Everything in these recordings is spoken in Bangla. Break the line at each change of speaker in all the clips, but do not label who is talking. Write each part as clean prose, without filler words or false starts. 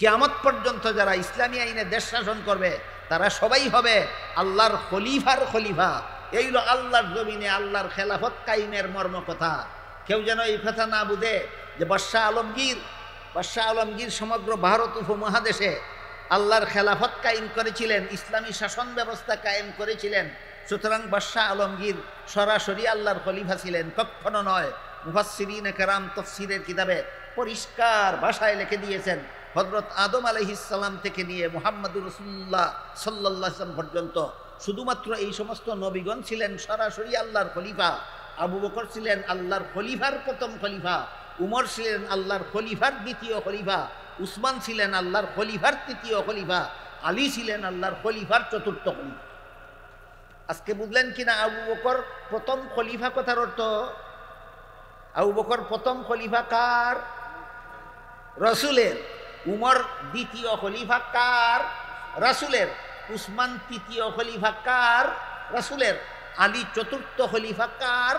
কিয়ামত পর্যন্ত যারা ইসলামী আইনে দেশ শাসন করবে তারা সবাই হবে আল্লাহর খলিফার খলিফা। এই হলো আল্লাহর জমিনে আল্লাহর খেলাফত কায়েমের মর্ম কথা। কেউ যেন এই কথা না বুঝে যে বাদশাহ আলমগীর সমগ্র ভারত উপমহাদেশে আল্লাহর খেলাফত কায়েম করেছিলেন, ইসলামী শাসন ব্যবস্থা কায়েম করেছিলেন, সুতরাং বাদশাহ আলমগীর সরাসরি আল্লাহর খলিফা ছিলেন। কখনো নয়। মুফাসসিরিনে কেরাম তাফসীরের কিতাবে পরিষ্কার ভাষায় লিখে দিয়েছেন, হযরত আদম আলাইহিস সালাম থেকে নিয়ে মুহাম্মদুর রাসূলুল্লাহ সাল্লাল্লাহু আলাইহি ওয়াসাল্লাম পর্যন্ত শুধুমাত্র এই সমস্ত নবীগণ ছিলেন সরাসরি আল্লাহর খলিফা। আবু বকর ছিলেন আল্লাহর খলিফার প্রথম খলিফা, উমর ছিলেন আল্লাহর খলিফার দ্বিতীয় খলিফা, উসমান ছিলেন আল্লাহর খলিফার তৃতীয় খলিফা, আলী ছিলেন আল্লাহর খলিফার চতুর্থ খলিফা। আজকে বুঝলেন কিনা আবু বকর প্রথম খলিফা কথার অর্থ? আবু বকর প্রথম খলিফা কার? রাসূলের। উমর দ্বিতীয় খলিফা কার? রাসূলের। উসমান তৃতীয় খলিফা কার? রাসূলের। আলী চতুর্থ খলিফা কার?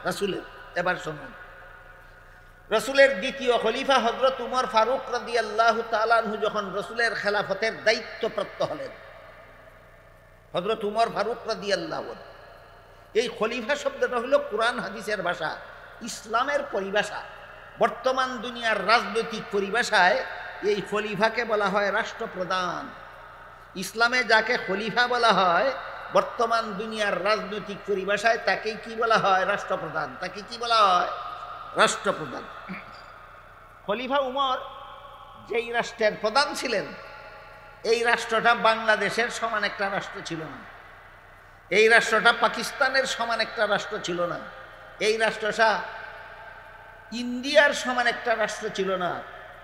রাসূলের। এবার শুনুন, রাসূলের দ্বিতীয় খলিফা হযরত উমর ফারুক রাদিয়াল্লাহু তাআলা আনহু যখন রাসূলের খেলাফতের দায়িত্বপ্রাপ্ত হলেন, হযরত উমর ফারুক রাদিয়াল্লাহু আনহু, এই খলিফা শব্দটা হলো কুরআন হাদিসের ভাষা, ইসলামের পরিভাষা। বর্তমান দুনিয়ার রাজনৈতিক পরিভাষায় এই খলিফাকে বলা হয় রাষ্ট্রপ্রধান। ইসলামে যাকে খলিফা বলা হয় বর্তমান দুনিয়ার রাজনৈতিক পরিভাষায় তাকেই কি বলা হয়? রাষ্ট্রপ্রধান। তাকে কি বলা হয়? রাষ্ট্রপ্রধান। খলিফা উমর যেই রাষ্ট্রের প্রধান ছিলেন, এই রাষ্ট্রটা বাংলাদেশের সমান একটা রাষ্ট্র ছিল না, এই রাষ্ট্রটা পাকিস্তানের সমান একটা রাষ্ট্র ছিল না, এই রাষ্ট্রটা ইন্ডিয়ার সমান একটা রাষ্ট্র ছিল না।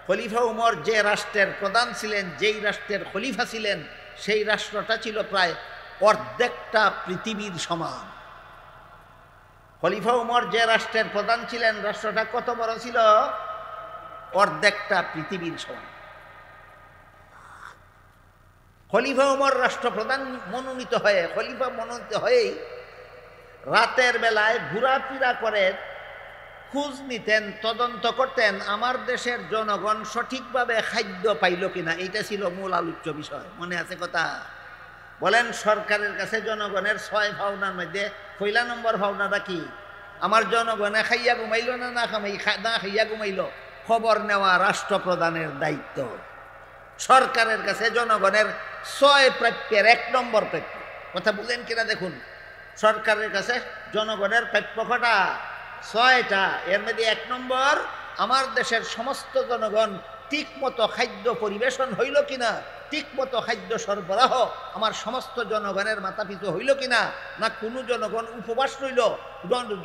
খলিফা উমর যে রাষ্ট্রের প্রধান ছিলেন, যেই রাষ্ট্রের খলিফা ছিলেন, সেই রাষ্ট্রটা ছিল প্রায় অর্ধেকটা পৃথিবীর সমান। খলিফা উমর যে রাষ্ট্রের প্রধান ছিলেন, রাষ্ট্রটা কত বড় ছিল? অর্ধেকটা পৃথিবীর সমান। খলিফা উমর রাষ্ট্রপ্রধান মনোনীত হয়েই রাতের বেলায় ঘোরাফেরা করে খোঁজ নিতেন, তদন্ত করতেন আমার দেশের জনগণ সঠিকভাবে খাদ্য পাইল কিনা। এইটা ছিল মূল আলোচ্য বিষয়। মনে আছে কথা? বলেন, সরকারের কাছে জনগণের 6 ভাবনার মধ্যে পয়লা নম্বর ভাবনাটা কি? আমার জনগণে খাইয়া ঘুমাইল না খাইয়া ঘুমাইল, খবর নেওয়া রাষ্ট্রপ্রধানের দায়িত্ব। সরকারের কাছে জনগণের 6 প্রাপ্যের 1 নম্বর প্রাপ্য। কথা বলেন কিনা দেখুন, সরকারের কাছে জনগণের প্রাপ্য কটা? 6টা। এর মধ্যে 1 নম্বর, আমার দেশের সমস্ত জনগণ ঠিক মতো খাদ্য পরিবেশন হইল কিনা, ঠিক মতো খাদ্য সরবরাহ আমার সমস্ত জনগণের মাথাপিছু হইল কিনা, না কোনো জনগণ উপবাস রইল,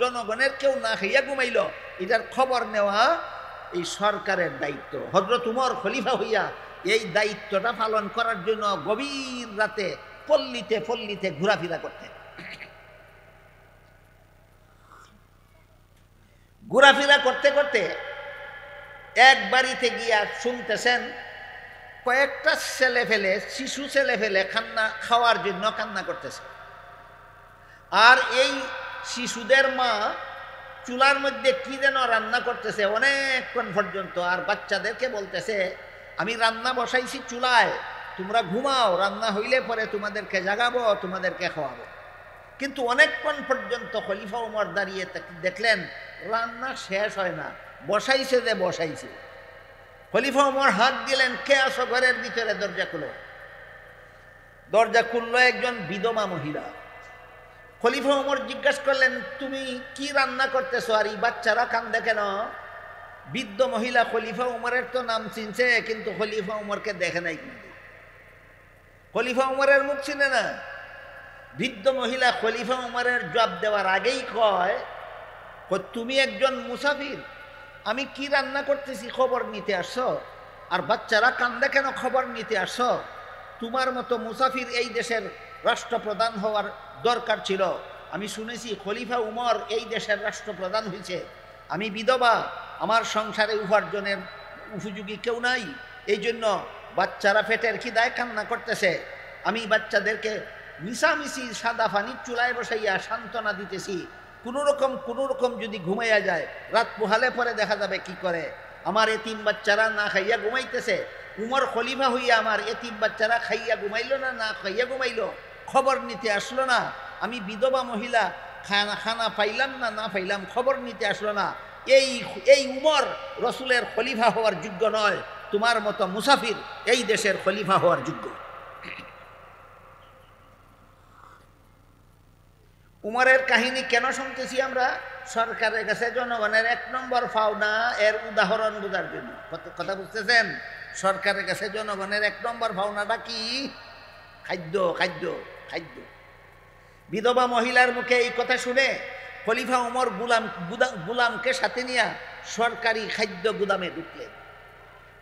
জনগণের কেউ না খাইয়া ঘুমাইল, এটার খবর নেওয়া এই সরকারের দায়িত্ব। হযরত উমর খলিফা হইয়া এই দায়িত্বটা পালন করার জন্য গভীর রাতে পল্লীতে পল্লীতে ঘোরাফেরা করতেন। ঘোরাফেরা করতে করতে এক বাড়িতে গিয়া শুনতেছেন কয়েকটা শিশু ছেলে ফেলে খাওয়ার জন্য কান্না করতেছে। আর এই শিশুদের মা চুলার মধ্যে কি যেন রান্না করতেছে অনেকক্ষণ পর্যন্ত, আর বাচ্চাদেরকে বলতেছে আমি রান্না বসাইছি চুলায়, তোমরা ঘুমাও, রান্না হইলে পরে তোমাদেরকে জাগাবো, তোমাদেরকে খাওয়াবো। কিন্তু অনেকক্ষণ পর্যন্ত খলিফা উমর দাঁড়িয়ে দেখলেন রান্না শেষ হয় না, বসাইছে যে বসাইছে। খলিফা উমর হাত দিলেন, কে আসো ঘরের ভিতরে? দরজা খুলো। দরজা খুললো একজন বিধবা মহিলা। খলিফা উমর জিজ্ঞাসা করলেন, তুমি কি রান্না করতেছো আর এই বাচ্চারা কান্দে কেন? বৃদ্ধ মহিলা খলিফা উমরের তো নাম চিনছে, কিন্তু খলিফা উমরকে দেখে নাই, কিন্তু খলিফা উমরের মুখ চিনে না। বৃদ্ধ মহিলা খলিফা উমরের জবাব দেওয়ার আগেই কয়, তুমি একজন মুসাফির, আমি কি রান্না করতেছি খবর নিতে আসছো, আর বাচ্চারা কান্দে কেন খবর নিতে আসছো? তোমার মতো মুসাফির এই দেশের রাষ্ট্রপ্রধান হওয়ার দরকার ছিল। আমি শুনেছি খলিফা উমর এই দেশের রাষ্ট্রপ্রধান হয়েছে, আমি বিধবা, আমার সংসারে উপার্জনের উপযোগী কেউ নাই, এই জন্য বাচ্চারা পেটের খিদায় কান্না করতেছে। আমি বাচ্চাদেরকে মিশামিশি সাদা পানির চুলায় বসাইয়া সান্ত্বনা দিতেছি, কোনো রকম যদি ঘুমাইয়া যায়, রাত পোহালে পরে দেখা যাবে কি করে। আমার এই 3 বাচ্চারা না খাইয়া ঘুমাইতেছে, উমর খলিফা হইয়া আমার এতিম বাচ্চারা খাইয়া ঘুমাইলো না, না খাইয়া ঘুমাইলো, খবর নিতে আসলো না। আমি বিধবা মহিলা, খানা পাইলাম না, না পাইলাম, খবর নিতে আসলো না। এই উমর রসুলের খলিফা হওয়ার যোগ্য নয়। তোমার মতো মুসাফির এই দেশের খলিফা হওয়ার যোগ্য। উমরের কাহিনী কেন শুনতেছি আমরা? সরকারের কাছে জনগণের 1 নম্বর পাওনা এর উদাহরণ বোঝার জন্য। কথা বুঝতেছেন? সরকারের কাছে জনগণের 1 নম্বর পাওনাটা কি? খাদ্য, খাদ্য, খাদ্য। বিধবা মহিলার মুখে এই কথা শুনে খলিফা উমর গুলামকে সাথে নিয়ে সরকারি খাদ্য গুদামে ঢুকলেন।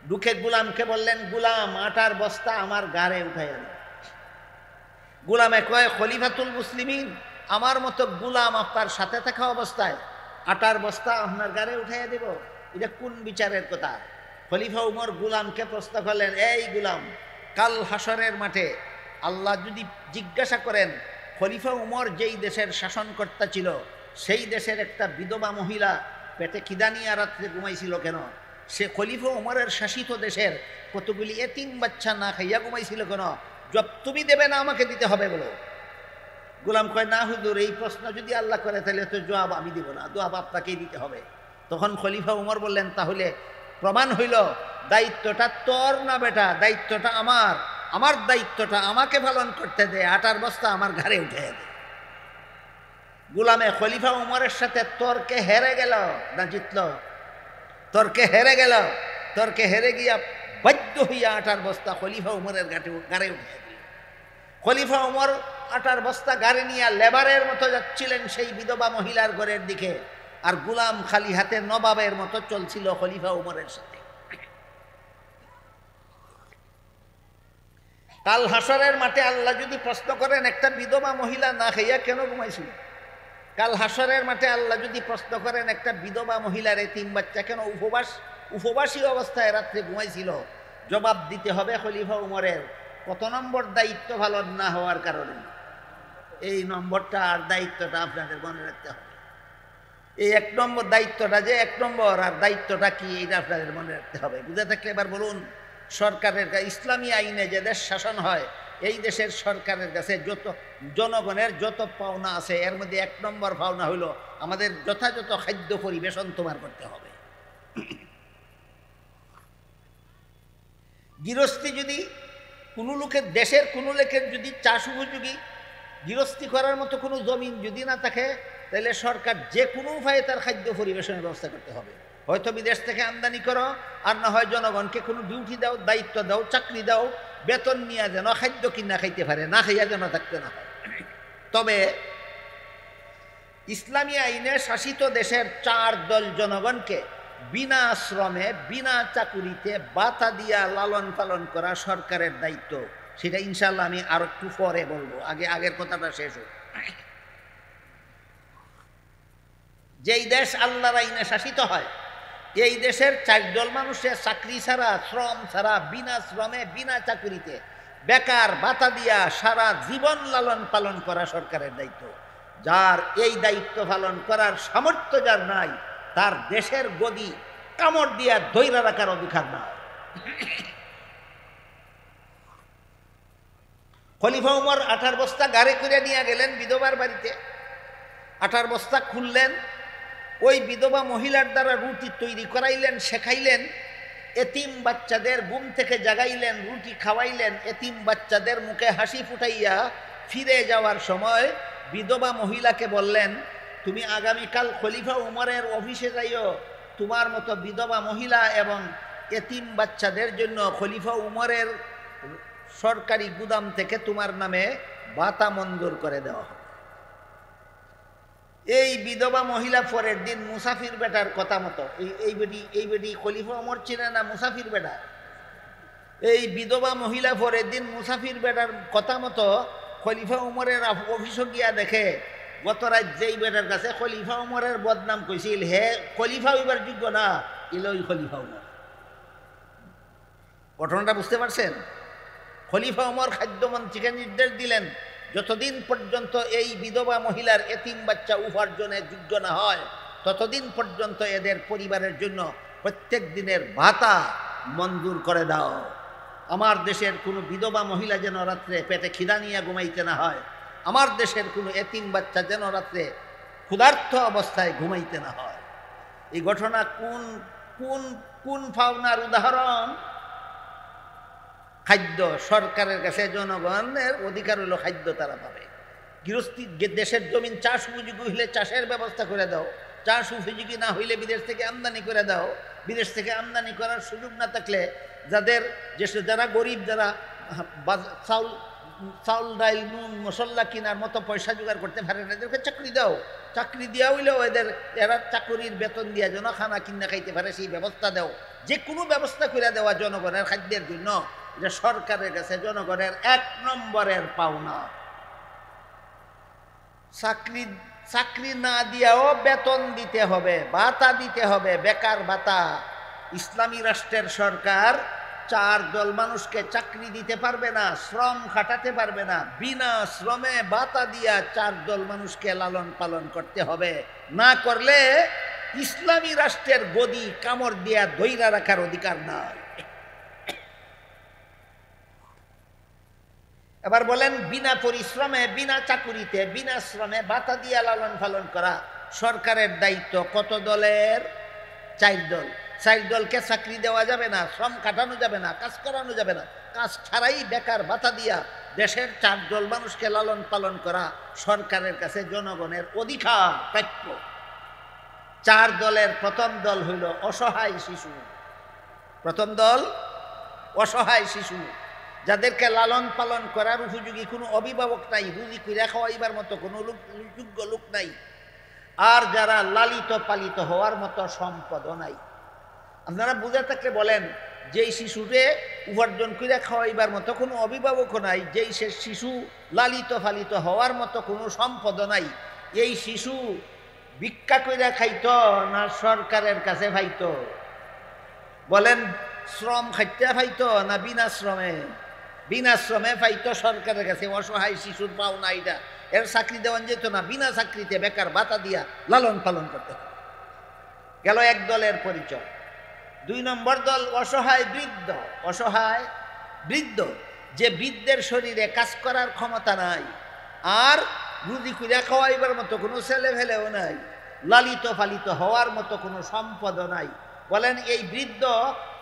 ঢুকে গুলামকে বললেন, গুলাম, আটার বস্তা আমার গাড়ে উঠাইয়া দাও। গুলামে কয়, খলিফাতুল মুসলিমিন, আমার মতো গুলাম আপনার সাথে থাকা অবস্থায় আটার বস্তা আপনার গাড়ে উঠাইয়া দেব? এটা কোন বিচারের কথা? খলিফা উমর গুলামকে প্রশ্ন করলেন, এই গুলাম, কাল হাসরের মাঠে আল্লাহ যদি জিজ্ঞাসা করেন খলিফা উমর যেই দেশের শাসনকর্তা ছিল সেই দেশের একটা বিধবা মহিলা পেটে খিদা নিয়ে রাত্রে ঘুমাইছিল কেন? সে খলিফা উমরের শাসিত দেশের কতগুলি এতিম বাচ্চা না খাইয়া ঘুমাইছিল কেন? জব তুমি দেবে না আমাকে দিতে হবে বলো। গোলাম কয়, না হুজুর, এই প্রশ্ন যদি আল্লাহ করে তাহলে তো জবাব আমি দিব না, জবাব আপনাকেই দিতে হবে। তখন খলিফা উমর বললেন, তাহলে প্রমাণ হইল দায়িত্বটা তোর না বেটা, দায়িত্বটা আমার। আমার দায়িত্বটা আমাকে পালন করতে দে, আটার বস্তা আমার ঘাড়ে উঠে দে। গোলামে খলিফা উমরের সাথে তর্কে হেরে গেল না জিতল? তর্কে হেরে গেল। তর্কে হেরে গিয়া বাধ্য হইয়া আটার বস্তা খলিফা উমরের ঘাড়ে উঠে দিল। খলিফা উমর আটার বস্তা গাড়ি নিয়ে লেবারের মতো যাচ্ছিলেন সেই বিধবা মহিলার ঘরের দিকে, আর গুলাম খালি হাতে নবাবের মতো চলছিল খলিফা উমরের সাথে। কাল হাসরের মাঠে আল্লাহ যদি প্রশ্ন করেন, একটা বিধবা মহিলা না খাইয়া কেন ঘুমাইছিল? কাল হাসরের মাঠে আল্লাহ যদি প্রশ্ন করেন, একটা বিধবা মহিলার এতিম বাচ্চা কেন উপবাসী অবস্থায় রাত্রে ঘুমাইছিল? জবাব দিতে হবে খলিফা উমরের কত নম্বর দায়িত্ব পালন না হওয়ার কারণে। এই নম্বরটা আর দায়িত্বটা আপনাদের মনে রাখতে হবে। এই 1 নম্বর দায়িত্বটা যে 1 নম্বর, আর দায়িত্বটা কি এটা আপনাদের মনে রাখতে হবে। বুঝে থাকলে এবার বলুন, সরকারের ইসলামী আইনে যে দেশ শাসন হয়, এই দেশের সরকারের কাছে যত জনগণের যত পাওনা আছে এর মধ্যে 1 নম্বর পাওনা হইল আমাদের যথাযথ খাদ্য পরিবেশন তোমার করতে হবে। গৃহস্থী যদি কোনো লোকের, দেশের কোনো লোকের যদি চাষ উপযোগী গৃহস্থী করার মতো কোনো জমিন যদি না থাকে, তাহলে সরকার যে কোনো উপায়ে তার খাদ্য পরিবেশনের ব্যবস্থা করতে হবে। হয়তো বিদেশ থেকে আমদানি করো, আর না হয় জনগণকে কোনো ডিউটি দাও, দায়িত্ব দাও, চাকরি দাও, বেতন নিয়ে যেন খাদ্য কিনা খাইতে পারে, না খাইয়া যেন থাকতে না হয়। তবে ইসলামী আইনে শাসিত দেশের 4 দল জনগণকে বিনা শ্রমে, বিনা চাকুরিতে বাতা দিয়া লালন পালন করা সরকারের দায়িত্ব। সেটা ইনশাল্লাহ আমি আর একটু পরে বলবো, আগের কথাটা শেষ হোক। যেই দেশ আল্লাহর আইনে শাসিত হয়, এই দেশের 4 দল মানুষের চাকরি ছাড়া, শ্রম ছাড়া, বিনা শ্রমে, বিনা চাকুরিতে বেকার বাতা দিয়া সারা জীবন লালন পালন করা সরকারের দায়িত্ব। যার এই দায়িত্ব পালন করার সামর্থ্য যার নাই, তার দেশের গদি কামড় দিয়া ধইরা রাখার অধিকার নাই। খলিফা উমর আটার বস্তা গাড়ি করে নিয়ে গেলেন বিধবার বাড়িতে। আটার বস্তা খুললেন, ওই বিধবা মহিলার দ্বারা রুটি তৈরি করাইলেন, শেখাইলেন। এতিম বাচ্চাদের ঘুম থেকে জাগাইলেন, রুটি খাওয়াইলেন। এতিম বাচ্চাদের মুখে হাসি ফুটাইয়া ফিরে যাওয়ার সময় বিধবা মহিলাকে বললেন, তুমি আগামীকাল খলিফা উমরের অফিসে যাইও, তোমার মতো বিধবা মহিলা এবং এতিম বাচ্চাদের জন্য খলিফা উমরের সরকারি গুদাম থেকে তোমার নামে ভাতা মঞ্জুর করে দেওয়া হবে। এই বিধবা মহিলা পরের দিন মুসাফির বেটার কথা মতো, এই বেটি খলিফা উমর ছিলেন না মুসাফির বেটা, এই বিধবা মহিলা পরের দিন মুসাফির বেটার কথা মতো খলিফা উমরের অফিসে গিয়া দেখে গত রাত যেই বেটার কাছে খলিফা উমরের বদনাম কইছিল, হে খলিফা হইবার যোগ্য না, ইলই খলিফা উমর। ঘটনাটা বুঝতে পারছেন? খলিফা উমর খাদ্যমন্ত্রীকে নির্দেশ দিলেন, যতদিন পর্যন্ত এই বিধবা মহিলার এতিম বাচ্চা উপার্জনের যোগ্য না হয়, ততদিন পর্যন্ত এদের পরিবারের জন্য প্রত্যেক দিনের ভাতা মঞ্জুর করে দাও। আমার দেশের কোনো বিধবা মহিলা যেন রাত্রে পেটে খিদা নিয়ে ঘুমাইতে না হয়, আমার দেশের কোনো এতিম বাচ্চা যেন রাত্রে ক্ষুধার্ত অবস্থায় ঘুমাইতে না হয়। এই ঘটনা কোন কোন কোন পাওনার উদাহরণ? খাদ্য। সরকারের কাছে জনগণের অধিকার হলো খাদ্য তারা পাবে। গৃহস্থী দেশের জমিন চাষ উপযোগী হইলে চাষের ব্যবস্থা করে দাও, চাষ উপযোগী না হইলে বিদেশ থেকে আমদানি করে দাও। বিদেশ থেকে আমদানি করার সুযোগ না থাকলে যারা গরিব, যারা চাউল ডাইল নুন মশলা কেনার মতো পয়সা জোগাড় করতে পারে না, এদেরকে চাকরি দাও। চাকরি দেওয়া হইলেও এরা চাকরির বেতন দিয়া যেন খানা কিনা খাইতে পারে সেই ব্যবস্থা দাও। যে কোনো ব্যবস্থা করে দেওয়া জনগণের খাদ্যের জন্য, এটা সরকারের কাছে জনগণের 1 নম্বরের পাওনা। চাকরি না দিয়েও বেতন দিতে হবে, ভাতা দিতে হবে, বেকার ভাতা। ইসলামী রাষ্ট্রের সরকার 4 দল মানুষকে চাকরি দিতে পারবে না, শ্রম খাটাতে পারবে না। বিনা শ্রমে ভাতা দিয়া 4 দল মানুষকে লালন পালন করতে হবে। না করলে ইসলামী রাষ্ট্রের গদি কামড় দিয়া ধইরা রাখার অধিকার নাই। এবার বলেন, বিনা পরিশ্রমে, বিনা চাকুরিতে, বিনা শ্রমে ভাতা দিয়া লালন পালন করা সরকারের দায়িত্ব। কত দলের? 4 দল। 4 দলকে চাকরি দেওয়া যাবে না, শ্রম খাটানো যাবে না, কাজ করানো যাবে না। কাজ ছাড়াই বেকার ভাতা দিয়া দেশের 4 দল মানুষকে লালন পালন করা সরকারের কাছে জনগণের অধিকার, প্রাপ্য। 4 দলের প্রথম দল হইল অসহায় শিশু। প্রথম দল অসহায় শিশু, যাদেরকে লালন পালন করার উপযোগী কোনো অভিভাবক নাই, রুজি কইরা খাওয়াইবার মতো কোনো যোগ্য লোক নাই, আর যারা লালিত পালিত হওয়ার মতো সম্পদও নাই। আপনারা বুঝে থাকলে বলেন, যেই শিশুরে উপার্জন কইরা খাওয়াইবার মতো কোনো অভিভাবকও নাই, যেই সে শিশু লালিত পালিত হওয়ার মতো কোনো সম্পদও নাই, এই শিশু ভিক্ষা কইরা খাইত না সরকারের কাছে পাইত? বলেন, শ্রম খাইতে পাইত না বিনা শ্রমে? বিনা শ্রমে পাইত সরকারের কাছে। অসহায় শিশুর পাওনা এটা। এর চাকরি দেওয়ান যেত না, বিনা চাকরিতে বেকার ভাতা দিয়া লালন পালন করতে হবে। গেল 1 দলের পরিচয়। 2 নম্বর দল অসহায় বৃদ্ধ। অসহায় বৃদ্ধ, যে বৃদ্ধের শরীরে কাজ করার ক্ষমতা নাই, আর রুজি কইরা খাওয়াইবার মতো কোনো ছেলে ফেলেও নাই, লালিত পালিত হওয়ার মতো কোনো সম্পদও নাই। বলেন, এই বৃদ্ধ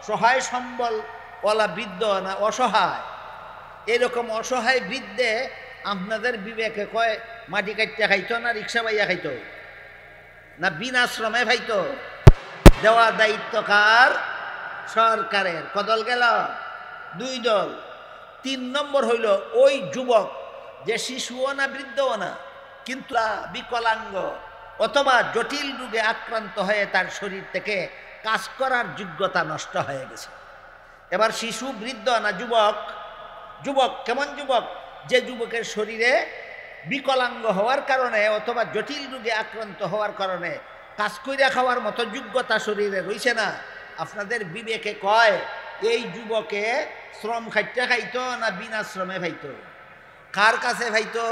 সহায় সম্বল ওলা বৃদ্ধ না অসহায়? এরকম অসহায় বৃদ্ধে আপনাদের বিবেকে কয় মাটি কাটতে খাইতো না রিক্সা বাইয়া খাইতো না বিনা শ্রমে খাইতো? দেওয়া দায়িত্ব কার? সরকারের। কদল গেল? 2 দল। 3 নম্বর হইল ওই যুবক, যে শিশুও না বৃদ্ধও না, কিন্তু বিকলাঙ্গ অথবা জটিল রোগে আক্রান্ত হয়ে তার শরীর থেকে কাজ করার যোগ্যতা নষ্ট হয়ে গেছে। এবার শিশু বৃদ্ধ না যুবক? যুবক। কেমন যুবক? যে যুবকের শরীরে বিকলাঙ্গ হওয়ার কারণে অথবা জটিল রোগে আক্রান্ত হওয়ার কারণে কাজ কইরা খাওয়ার মতো যোগ্যতা শরীরে রইছে না। আপনাদের বিবেকে কয় এই যুবকে শ্রম খাইতে খাইতো না বিনা শ্রমে খাইতো? কার কাছে খাইতো?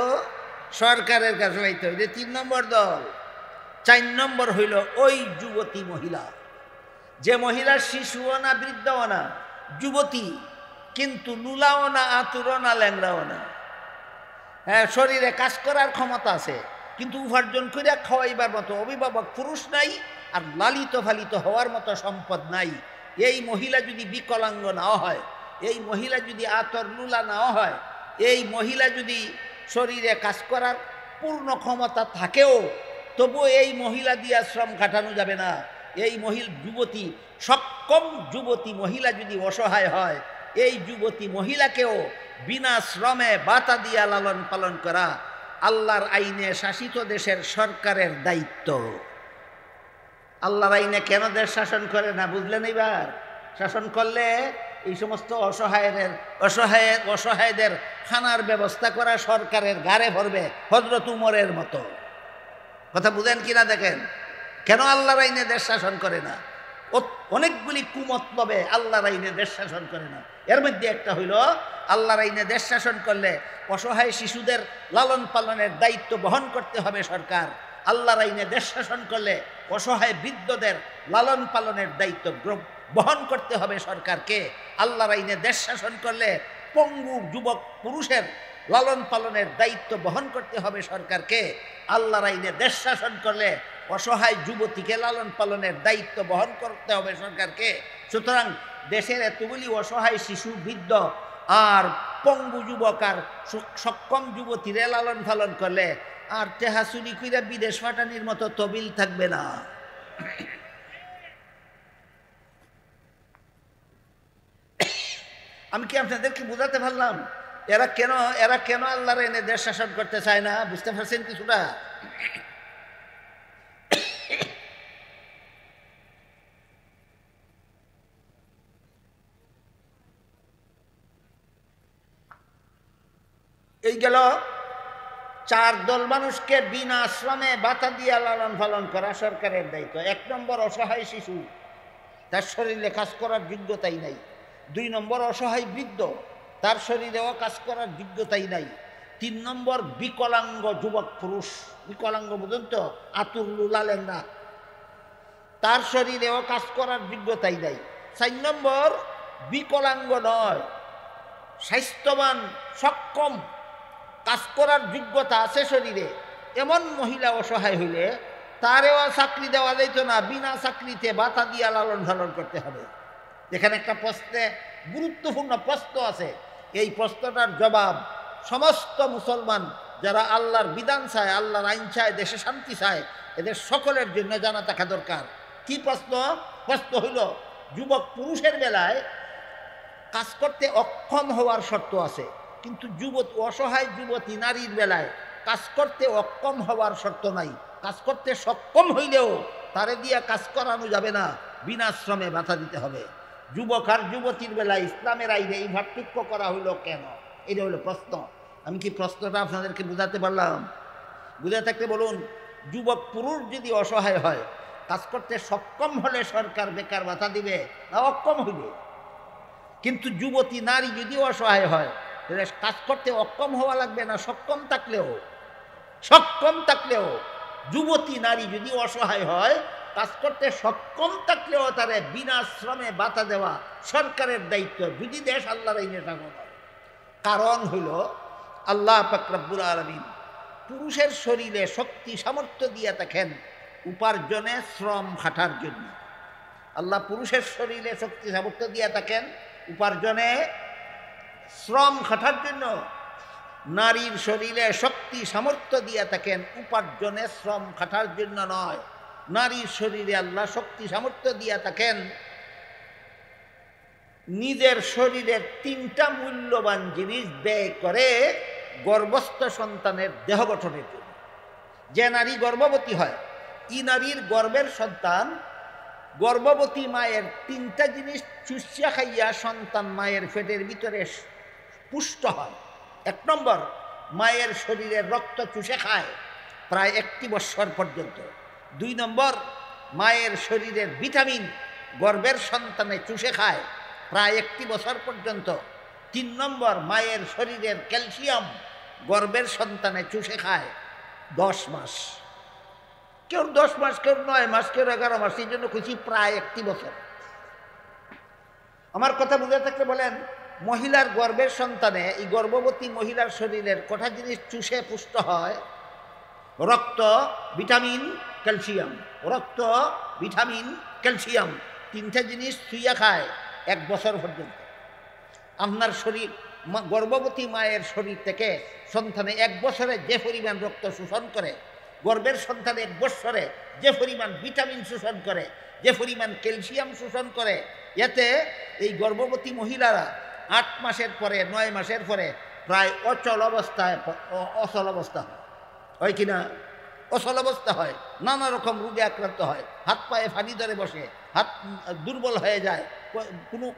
সরকারের কাছে খাইতো। এটা 3 নম্বর দল। 4 নম্বর হইল ওই যুবতী মহিলা, যে মহিলা শিশুও না বৃদ্ধও না, যুবতী, কিন্তু লুলাও না আতুরও না ল্যাংড়াও না। হ্যাঁ, শরীরে কাজ করার ক্ষমতা আছে, কিন্তু উপার্জন করে খাওয়াইবার মতো অভিভাবক পুরুষ নাই, আর লালিত ফালিত হওয়ার মতো সম্পদ নাই। এই মহিলা যদি বিকলাঙ্গ না হয়, এই মহিলা যদি আতর লুলা না হয়, এই মহিলা যদি শরীরে কাজ করার পূর্ণ ক্ষমতা থাকেও, তবু এই মহিলা দিয়া শ্রম খাটানো যাবে না। এই যুবতী, সক্ষম যুবতী মহিলা যদি অসহায় হয়, এই যুবতী মহিলাকেও বিনা শ্রমে ভাতা দিয়া লালন পালন করা আল্লাহর আইনে শাসিত দেশের সরকারের দায়িত্ব। আল্লাহর আইনে কেন দেশ শাসন করে না বুঝলেন? এবার শাসন করলে এই সমস্ত অসহায়দের খানার ব্যবস্থা করা সরকারের ঘাড়ে ভরবে, হযরত উমরের মতো। কথা বুঝেন কিনা দেখেন, কেন আল্লাহর আইনে দেশ শাসন করে না? অনেকগুলি কুমতলবে আল্লাহর আইনে দেশ শাসন করে না। এর মধ্যে একটা হইল, আল্লাহর আইনে দেশ শাসন করলে অসহায় শিশুদের লালন পালনের দায়িত্ব বহন করতে হবে সরকার। আল্লাহর আইনে দেশ শাসন করলে অসহায় বৃদ্ধদের লালন পালনের দায়িত্ব বহন করতে হবে সরকারকে। আল্লাহর আইনে দেশ শাসন করলে পঙ্গু যুবক পুরুষের লালন পালনের দায়িত্ব বহন করতে হবে সরকারকে। আল্লাহর আইনে দেশ শাসন করলে অসহায় যুবতীকে লালন পালনের দায়িত্ব বহন করতে হবে সরকারকে। সুতরাং দেশের এতগুলি অসহায় শিশু, বৃদ্ধ আর পঙ্গু যুবক আর সক্ষম যুবতীরে লালন পালন করলে আর টেহা চুরি কইরা বিদেশ পাঠানির মতো তবিল থাকবে না। আমি কি আপনাদেরকে বুঝাতে পারলাম এরা কেন আল্লাহর এনে দেশ শাসন করতে চায় না? বুঝতে পারছেন কিছুটা? এই গেল 4 দল মানুষকে বিনা শ্রমে ভাতা দিয়ে লালন পালন করা সরকারের দায়িত্ব। 1 নম্বর অসহায় শিশু, তার শরীরে কাজ করার যোগ্যতাই নাই। 2 নম্বর অসহায় বৃদ্ধ, তার শরীরেও কাজ করার যোগ্যতাই নাই। 3 নম্বর বিকলাঙ্গ যুবক পুরুষ, বিকলাঙ্গ বুঝুন তো, আতুর লুলালেন না, তার শরীরেও কাজ করার যোগ্যতাই নাই। 4 নম্বর বিকলাঙ্গ নয়, স্বাস্থ্যবান, সক্ষম, কাজ করার যোগ্যতা আছে শরীরে, এমন মহিলা অসহায় হইলে তারেও চাকরি দেওয়া যাইত না, বিনা চাকরিতে ভাতা দিয়া লালন পালন করতে হবে। এখানে একটা প্রশ্নে গুরুত্বপূর্ণ প্রশ্ন আছে, এই প্রশ্নটার জবাব সমস্ত মুসলমান যারা আল্লাহর বিধান চায়, আল্লাহর আইন চায়, দেশে শান্তি চায়, এদের সকলের জন্য জানা থাকা দরকার। কি প্রশ্ন? প্রশ্ন হইল, যুবক পুরুষের বেলায় কাজ করতে অক্ষম হওয়ার শর্ত আছে, কিন্তু অসহায় যুবতী নারীর বেলায় কাজ করতে অক্ষম হওয়ার শর্ত নাই। কাজ করতে সক্ষম হইলেও তারে দিয়ে কাজ করানো যাবে না, বিনা শ্রমে ভাতা দিতে হবে। যুবক আর যুবতীর বেলায় ইসলামের আইনে এই পার্থক্য করা হইল কেন? এটা হলো প্রশ্ন। আমি কি প্রশ্নটা আপনাদেরকে বুঝাতে পারলাম? বুঝে থাকতে বলুন। যুবক পুরুষ যদি অসহায় হয়, কাজ করতে সক্ষম হলে সরকার বেকার ভাতা দিবে না অক্ষম হইবে? কিন্তু যুবতী নারী যদি অসহায় হয়, তাহলে কাজ করতে অক্ষম হওয়া লাগবে না, সক্ষম থাকলেও যুবতী নারী যদি অসহায় হয়, কাজ করতে সক্ষম থাকলেও তারে বিনা শ্রমে ভাতা দেওয়া সরকারের দায়িত্ব, যদি দেশ আল্লাহর আইনে শাসন হয়। কারণ হইল, আল্লাহ পাক রব্বুল আলামিন পুরুষের শরীরে শক্তি সামর্থ্য দিয়ে থাকেন উপার্জনে, শ্রম খাটার জন্য। আল্লাহ পুরুষের শরীরে শক্তি সামর্থ্য দিয়ে থাকেন উপার্জনে, শ্রম খাটার জন্য। নারীর শরীরে শক্তি সামর্থ্য দিয়ে থাকেন উপার্জনে, শ্রম খাটার জন্য নয়। নারীর শরীরে আল্লাহ শক্তি সামর্থ্য দিয়ে থাকেন নিজের শরীরের 3টা মূল্যবান জিনিস ব্যয় করে গর্ভস্থ সন্তানের দেহ গঠনের জন্য। যে নারী গর্ভবতী হয়, ই নারীর গর্ভের সন্তান গর্ভবতী মায়ের 3টা জিনিস চুষিয়া খাইয়া সন্তান মায়ের পেটের ভিতরে পুষ্ট হয়। 1 নম্বর, মায়ের শরীরের রক্ত চুষে খায় প্রায় 1 বৎসর পর্যন্ত। 2 নম্বর, মায়ের শরীরের ভিটামিন গর্ভের সন্তানে চুষে খায় প্রায় 1 বছর পর্যন্ত। 3 নম্বর, মায়ের শরীরের ক্যালসিয়াম গর্ভের সন্তানে চুষে খায় 10 মাস। কেউ 10 মাস, কেউ 9 মাস, কেউ 11 মাস, এই জন্য খুশি প্রায় 1 বছর। আমার কথা বুঝে থাকলে বলেন, মহিলার গর্ভের সন্তানে, এই গর্ভবতী মহিলার শরীরের কটা জিনিস চুষে পুষ্ট হয়? রক্ত, ভিটামিন, ক্যালসিয়াম। রক্ত, ভিটামিন, ক্যালসিয়াম, 3টা জিনিস চুইয়া খায় 1 বছর পর্যন্ত। আপনার শরীর, গর্ভবতী মায়ের শরীর থেকে সন্তানে 1 বছরে যে পরিমাণ রক্ত শোষণ করে, গর্ভের সন্তান 1 বছরে যে পরিমাণ ভিটামিন শোষণ করে, যে পরিমাণ ক্যালসিয়াম শোষণ করে, এতে এই গর্ভবতী মহিলারা 8 মাসের পরে, 9 মাসের পরে প্রায় অচল অবস্থা হয় কিনা? অচল অবস্থা হয়, নানা রকম রোগে আক্রান্ত হয়, হাত পায়ে ফানি ধরে বসে, হাত দুর্বল হয়ে যায়,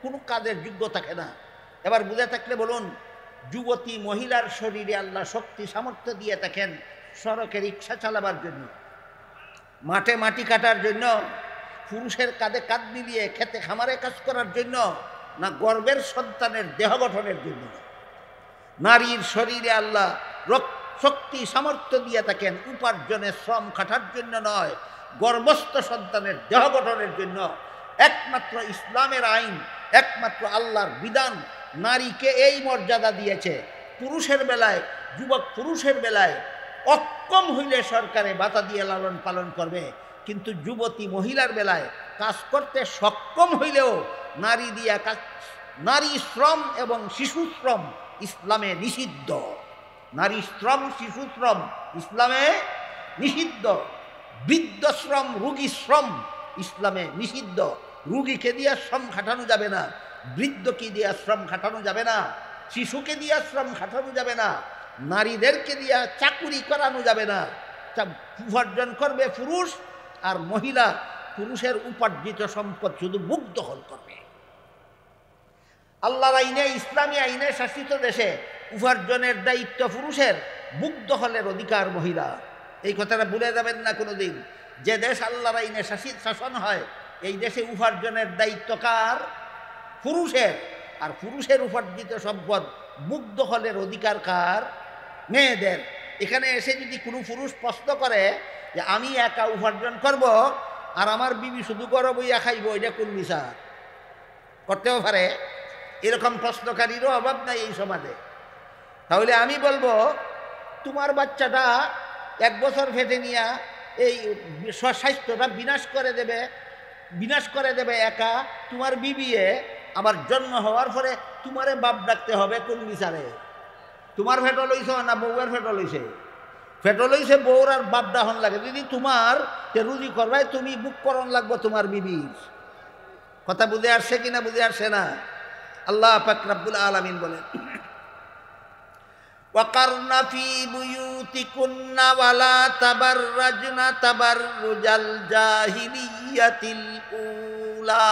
কোনো কাজের যোগ্য থাকে না। এবার বুঝে থাকলে বলুন, যুবতী মহিলার শরীরে আল্লাহ শক্তি সামর্থ্য দিয়ে থাকেন সড়কে রিক্সা চালাবার জন্য, মাঠে মাটি কাটার জন্য, পুরুষের কাঁধে কাঁধ মিলিয়ে খেতে খামারে কাজ করার জন্য না, গর্ভের সন্তানের দেহ গঠনের জন্য। নারীর শরীরে আল্লাহ শক্তি সামর্থ্য দিয়ে থাকেন উপার্জনে, শ্রম খাটার জন্য নয়, গর্ভস্থ সন্তানের দেহ গঠনের জন্য। একমাত্র ইসলামের আইন, একমাত্র আল্লাহর বিধান নারীকে এই মর্যাদা দিয়েছে। পুরুষের বেলায়, যুবক পুরুষের বেলায় অক্ষম হইলে সরকারে বাধা দিয়ে লালন পালন করবে, কিন্তু যুবতী মহিলার বেলায় কাজ করতে সক্ষম হইলেও নারী দিয়া কাজ, নারী শ্রম এবং শিশু শ্রম ইসলামে নিষিদ্ধ। নারী শ্রম, শিশু শ্রম ইসলামে নিষিদ্ধ। বৃদ্ধশ্রম, রোগী শ্রম ইসলামে নিষিদ্ধ। রুগীকে দিয়া শ্রম খাটানো যাবে না, বৃদ্ধকে দিয়া শ্রম খাটানো যাবে না, শিশুকে দিয়া শ্রম খাটানো যাবে না, নারীদেরকে দিয়া চাকুরি করানো যাবে না। উপার্জন করবে পুরুষ, আর মহিলা পুরুষের উপার্জিত সম্পদ শুধু মুখ দখল করবে। আল্লাহর আইনে, ইসলামী আইনে শাসিত দেশে উপার্জনের দায়িত্ব পুরুষের, মুখ দখলের অধিকার মহিলা। এই কথাটা ভুলে যাবেন না কোনোদিন। যে দেশ আল্লাহর আইনে শাসন হয়, এই দেশে উপার্জনের দায়িত্ব কার? পুরুষের। আর পুরুষের উপার্জিত সম্পদ মুখ দখলের অধিকার কার? মেয়েদের। এখানে এসে যদি কোনো পুরুষ প্রশ্ন করে যে আমি একা উপার্জন করব আর আমার বিবি শুধু গরম হইয়া খাইব, এটা কোন বিচার? করতেও পারে, এরকম প্রশ্নকারীরও অভাব নাই এই সমাজে। তাহলে আমি বলবো, তোমার বাচ্চাটা 1 বছর ফেটে নিয়া এই স্বাস্থ্যটা বিনাশ করে দেবে একা, তোমার বিবিয়ে আবার জন্ম হওয়ার পরে তোমারে বাপ ডাকতে হবে কোন বিচারে? তোমার ফেটো লইছ না বউয়ের ফেটো লইছে? ফেটো লইছে বউর, আর বাপ ডাহন লাগে। যদি তোমার রুজি করবাই, তুমি বুক করণ লাগবো তোমার বিবির। কথা বুঝে আসছে কিনা? বুঝে আসছে না? আল্লাহ পাক রব্বুল আলামিন বলেন, ওয়াকারনা ফি বুয়ুতিকুন্না ওয়ালা তাবাররাজনা তাবাররুজাল জাহিলিয়াতিল উলা।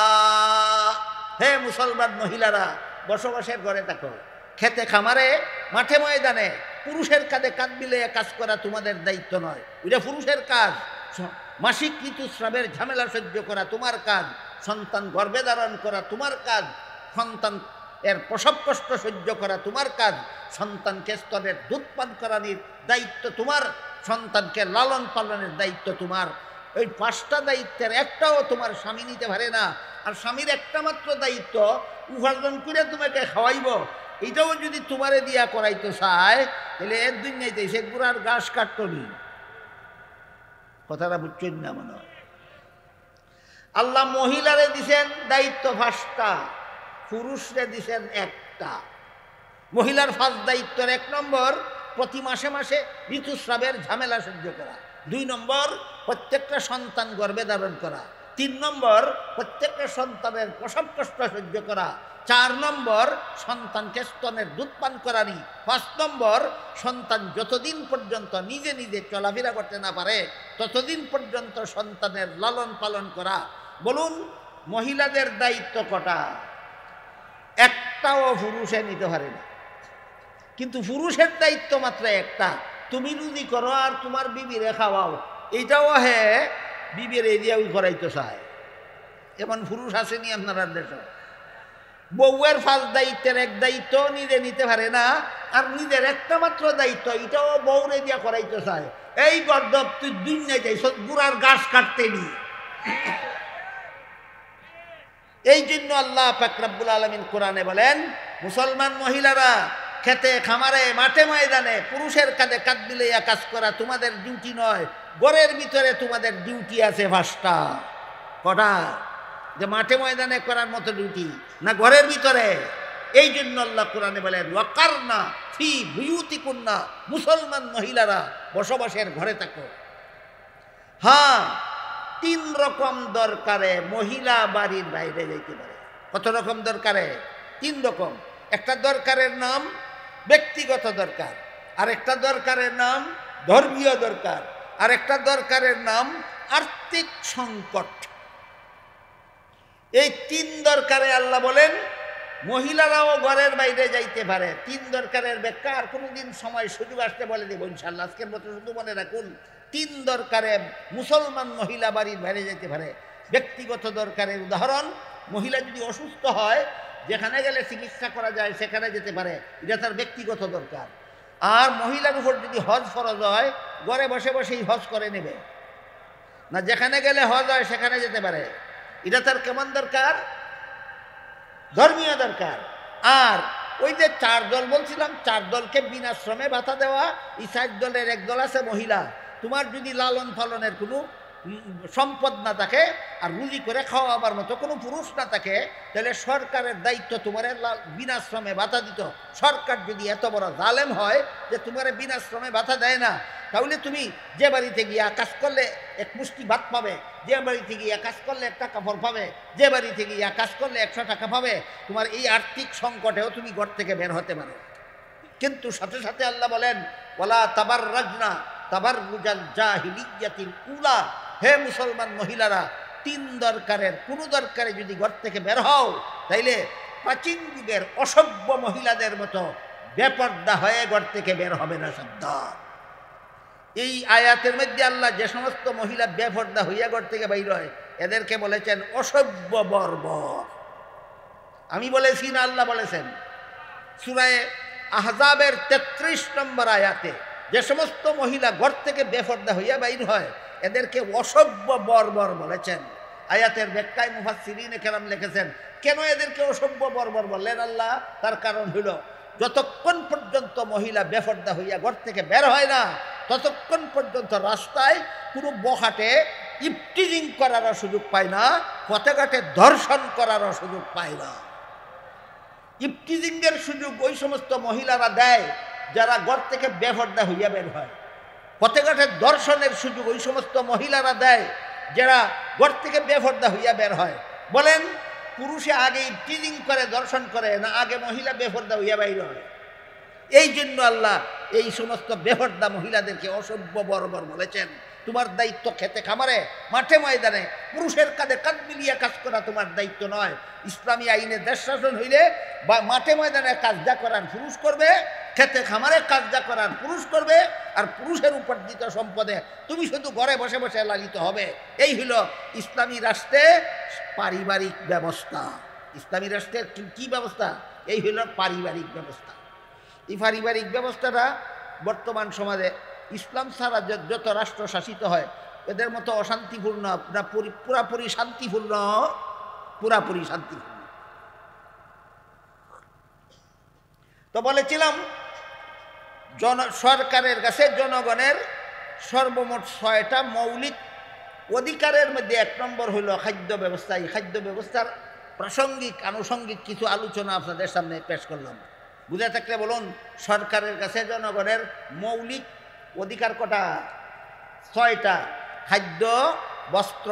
হে মুসলমান মহিলারা, বসবাসের ঘরে থাকো, খেতে খামারে, মাঠে ময়দানে পুরুষের কাঁধে কাঁধ মিলিয়ে কাজ করা তোমাদের দায়িত্ব নয়, ওইটা পুরুষের কাজ। মাসিক ঋতুস্রাবের ঝামেলা সহ্য করা তোমার কাজ, সন্তান গর্ভে ধারণ করা তোমার কাজ, সন্তান এর প্রসব কষ্ট সহ্য করা তোমার কাজ, সন্তানকে স্তনের দুধ পান করানোর দায়িত্ব তোমার, সন্তানকে লালন পালনের দায়িত্ব তোমার। ওই 5টা দায়িত্বের একটাও তোমার স্বামী নিতে পারে না। আর স্বামীর একটা মাত্র দায়িত্ব, উপার্জন করে তোমাকে খাওয়াইব, এটাও যদি তোমারে দিয়া করাইতে চায়, তাহলে এর দুনিয়াতে সে গুড়ার ঘাস কাটতনি। কথাটা বুঝছেন না মনে হয়? আল্লাহ মহিলারে দিছেন দায়িত্ব 5টা, পুরুষরে দিছেন 1টা। মহিলার 5 দায়িত্বের 1 নম্বর, প্রতি মাসে মাসে ঋতুস্রাবের ঝামেলা সহ্য করা। 2 নম্বর, প্রত্যেকটা সন্তান গর্ভে ধারণ করা। 3 নম্বর, প্রত্যেকটা সন্তানের প্রসব কষ্ট সহ্য করা। 4 নম্বর, সন্তানকে স্তনের দুধ পান করানি। 5 নম্বর, সন্তান যতদিন পর্যন্ত নিজে নিজে চলাফেরা করতে না পারে ততদিন পর্যন্ত সন্তানের লালন পালন করা। বলুন, মহিলাদের দায়িত্ব কটা? একটাও পুরুষে নিতে পারে না। কিন্তু পুরুষের দায়িত্ব মাত্র একটা, তুমি রুজি করো আর তোমার বিবিরে খাওয়াও। এইটাও হে বিবির এরিয়াও করাইতে চায়। এমন পুরুষ আসেনি আপনারা দেশে? বউয়ের 5 দায়িত্বের 1 দায়িত্ব নিজে নিতে পারে না, আর নিজের একটা মাত্র দায়িত্ব এটাও বউরে দিয়া করাইতে চায়। এই গর্দব, তুই দুনিয়ায় যাইছ গুড়ার ঘাস কাটতে নি। এই জন্য আল্লাহ পাক রব্বুল আলামিন কোরআনে বলেন, মুসলমান মহিলারা, খেতে খামারে মাঠে ময়দানে পুরুষের কাঁধে কাঁধ মিলিয়ে কাজ করা তোমাদের ডিউটি নয়। ঘরের ভিতরে তোমাদের ডিউটি আছে 5টা। কটা? যে মাঠে ময়দানে করার মতো ডিউটি না ঘরের ভিতরে? এই জন্য আল্লাহ কোরআনে বলেন, ওয়াকারনা ফি বুয়ুতিকুন্না, মুসলমান মহিলারা বসবাসের ঘরে থাকো। হ্যাঁ, 3 রকম দরকারে মহিলা বাড়ির বাইরে যাইতে পারে। কত রকম দরকারে? 3 রকম। একটা দরকারের নাম ব্যক্তিগত দরকার, আরেকটা দরকারের নাম ধর্মীয় দরকার, আরেকটা দরকারের নাম আর্থিক সংকট। এই 3 দরকারে আল্লাহ বলেন মহিলারাও ঘরের বাইরে যাইতে পারে। 3 দরকারের ব্যাখ্যা আর কোনোদিন সময় সুযোগ আসতে বলে দেব ইনশাআল্লাহ। আজকের মতো শুধু মনে রাখুন, 3 দরকারে মুসলমান মহিলা বাড়ির বাইরে যেতে পারে। ব্যক্তিগত দরকারের উদাহরণ, মহিলা যদি অসুস্থ হয়, যেখানে গেলে চিকিৎসা করা যায় সেখানে যেতে পারে, এটা তার ব্যক্তিগত দরকার। আর মহিলার উপর যদি হজ ফরজ হয়, ঘরে বসে বসেই হজ করে নেবে না, যেখানে গেলে হজ হয় সেখানে যেতে পারে। এটা তার কেমন দরকার? ধর্মীয় দরকার। আর ওই যে 4 দল বলছিলাম, 4 দলকে বিনা শ্রমে ভাতা দেওয়া, এই 4 দলের এক দল আছে মহিলা। তোমার যদি লালন পালনের কোনো সম্পদ না থাকে আর রুজি করে খাওয়াবার মতো কোনো পুরুষ না থাকে, তাহলে সরকারের দায়িত্ব তোমার বিনা শ্রমে ভাতা দিত। সরকার যদি এত বড় জালেম হয় যে তোমার বিনা শ্রমে ভাতা দেয় না, তাহলে তুমি যে বাড়িতে গিয়া কাজ করলে এক মুষ্টি ভাত পাবে, যে বাড়িতে গিয়া কাজ করলে 1 টাকা কাপড় পাবে, যে বাড়িতে গিয়া কাজ করলে 100 টাকা পাবে, তোমার এই আর্থিক সংকটেও তুমি ঘর থেকে বের হতে পারো। কিন্তু সাথে সাথে আল্লাহ বলেন, ওয়ালা তাবাররাজনা তাবাররুজাল জাহিলিয়াতিল উলা, হে মুসলমান মহিলারা, 3 দরকারের কোনো দরকারে যদি ঘর থেকে বের হও, তাইলে প্রাচীন যুগের অসভ্য মহিলাদের মতো বেপর্দা হয়ে ঘর থেকে বের হবে না। সাবধান। এই আয়াতের মধ্যে আল্লাহ যে সমস্ত মহিলা বেপর্দা হইয়া ঘর থেকে বাইর হয়, এদেরকে বলেছেন অসভ্য বর্বর। আমি বলেছি না আল্লাহ বলেছেন? সূরা আহজাবের 33 নম্বর আয়াতে যে সমস্ত মহিলা ঘর থেকে বেপর্দা হইয়া বাইর হয়, এদেরকে অসভ্য বর্বর বলেছেন। আয়াতের ব্যাখ্যায় মুফাসসিরিনে কেরাম লিখেছেন, কেন এদেরকে অসভ্য বর্বর বললেন আল্লাহ? তার কারণ হইল, যতক্ষণ পর্যন্ত মহিলা বেপর্দা হইয়া ঘর থেকে বের হয় না, ততক্ষণ পর্যন্ত রাস্তায় কোনো বখাটে ইফটিজিং করারও সুযোগ পায় না, পথে ঘাটে ধর্ষণ করারও সুযোগ পায় না। ইফটিজিংয়ের সুযোগ ওই সমস্ত মহিলারা দেয় যারা ঘর থেকে বেপর্দা হইয়া বের হয়। পথে ঘাটে ধর্ষণের সুযোগ ওই সমস্ত মহিলারা দেয় যারা ঘর থেকে বেপর্দা হইয়া বের হয়। বলেন, পুরুষে আগে ইফটিজিং করে ধর্ষণ করে না আগে মহিলা বেপর্দা হইয়া বাইর হয়? এই জন্য আল্লাহ এই সমস্ত বেপর্দা মহিলাদেরকে অসভ্য বর্বর বলেছেন। তোমার দায়িত্ব খেতে খামারে মাঠে ময়দানে পুরুষের কাঁধে কাঁধ মিলিয়ে কাজ করা তোমার দায়িত্ব নয়। ইসলামী আইনে দেশ শাসন হইলে বা মাঠে ময়দানে কাজ যা করার পুরুষ করবে, খেতে খামারে কাজ যা করার পুরুষ করবে, আর পুরুষের উপার্জিত সম্পদে তুমি শুধু ঘরে বসে বসে লালিত হবে। এই হইল ইসলামী রাষ্ট্রে পারিবারিক ব্যবস্থা। ইসলামী রাষ্ট্রের কি ব্যবস্থা? এই হইল পারিবারিক ব্যবস্থা। এই পারিবারিক ব্যবস্থাটা বর্তমান সমাজে ইসলাম ছাড়া যত রাষ্ট্র শাসিত হয়, এদের মতো অশান্তিপূর্ণ না, পুরাপুরি শান্তিপূর্ণ, পুরাপুরি শান্তিপূর্ণ। তো বলেছিলাম, সরকারের কাছে জনগণের সর্বমোট 6টা মৌলিক অধিকারের মধ্যে 1 নম্বর হইল খাদ্য ব্যবস্থা। এই খাদ্য ব্যবস্থার প্রাসঙ্গিক আনুষঙ্গিক কিছু আলোচনা আপনাদের সামনে পেশ করলাম। বুঝে থাকলে বলুন, সরকারের কাছে জনগণের মৌলিক অধিকার কটা? 6টা। খাদ্য, বস্ত্র,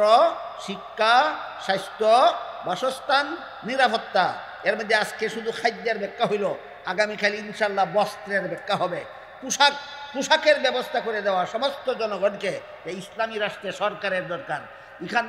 শিক্ষা, স্বাস্থ্য, বাসস্থান, নিরাপত্তা। এর মধ্যে আজকে শুধু খাদ্যের ব্যাখ্যা হইল, আগামীকাল ইনশাল্লাহ বস্ত্রের ব্যাখ্যা হবে। পোশাকের ব্যবস্থা করে দেওয়া সমস্ত জনগণকে এই ইসলামী রাষ্ট্রে সরকারের দরকার। এখান